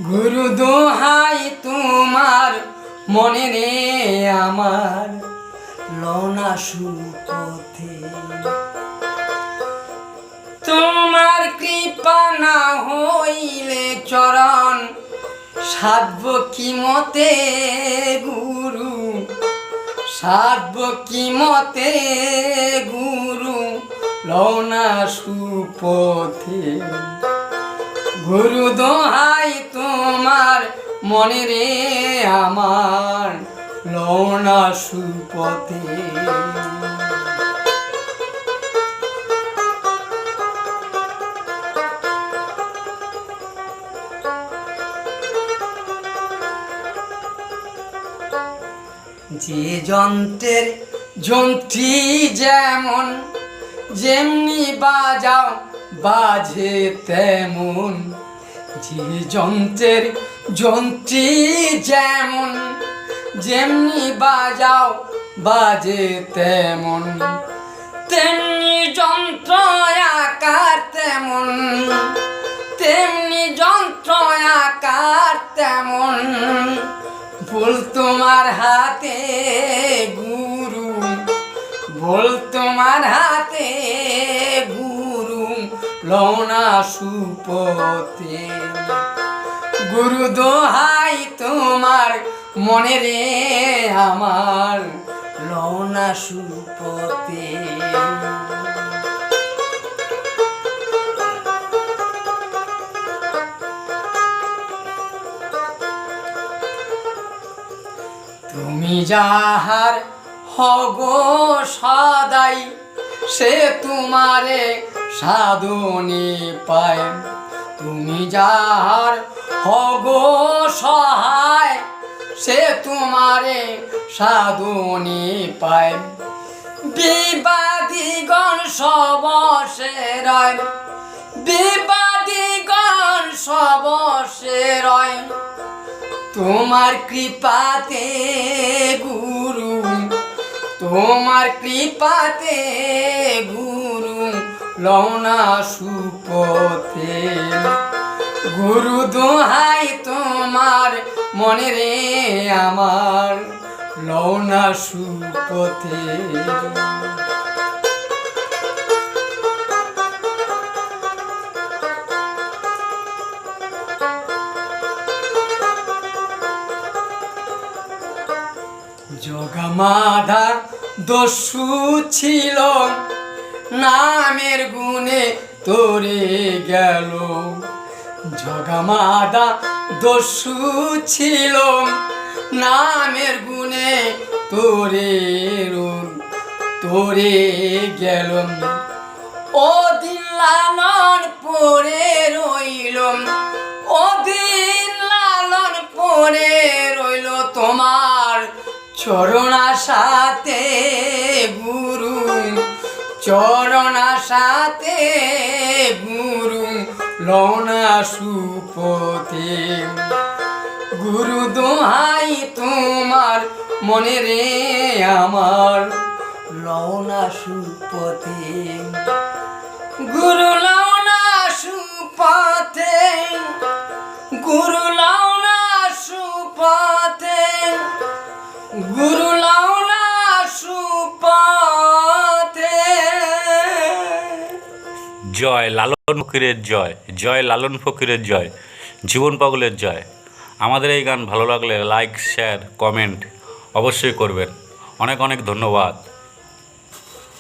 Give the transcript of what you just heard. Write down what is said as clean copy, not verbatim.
গুরু দোহাই তোমার মনে রে আমার লনা সুপথে, তোমার কৃপা না হইলে চরণ সাধব কি মতে গুরু, সাধব কি মতে গুরু লনা সুপথে। গুরু দোহাই তোমার মনে রে আমার লনা সুপথে। যে যন্ত্রের যন্ত্রী যেমন, যেমনি বাজাও বাজে তেমন। যে যন্ত্রের যন্ত্রী যেমন, যেমনি বাজাও বাজে তেমন। তেমনি যন্ত্র আকার তেমন, তেমনি যন্ত্র আকার তেমন। ভুল তোমার হাতে গুরু, ভুল তোমার হাতে গুরু লনা সুপথে। গুরু দোহাই তোমার মনে রে আমার লনা সুপথে। তুমি যাহার হগো সদাই, সে তোমারে সাধনে পায়। তুমি যাহার হগো সহায়, সে তোমারে সাধনে পায়। বিবাদীগণ সবসে রয়, বিবাদীগণ সবসে রয়। তোমার কৃপাতে গুরু, তোমার কৃপাতে গুরু লনা সুপথে। গুরু দোহাই তোমার মনে রে আমার লনা সুপথে। জগমাধা দস্যু ছিল, নামের গুণে তোরে গেল। জগমাধা দস্যু ছিল, নামের গুণে তোরে তোরে গেল। ও দিন লালন পরে রইল, ও দিন লালন পরে রইল। তোমার চরণা সাথে গুরু, চরণা সাথে গুরু লনা সুপথে। গুরু দোহাই তোমার মনে রে আমার লনা সুপথে। গুরু লনা সুপথে, গুরু লনা সুপথে, গুরু লনা সুপথে। জয় লালন ফকিরের জয়, জয় লালন ফকিরের জয়, জীবন পাগলের জয়। আমাদের এই গান ভালো লাগলে লাইক, শেয়ার, কমেন্ট অবশ্যই করবেন। অনেক অনেক ধন্যবাদ।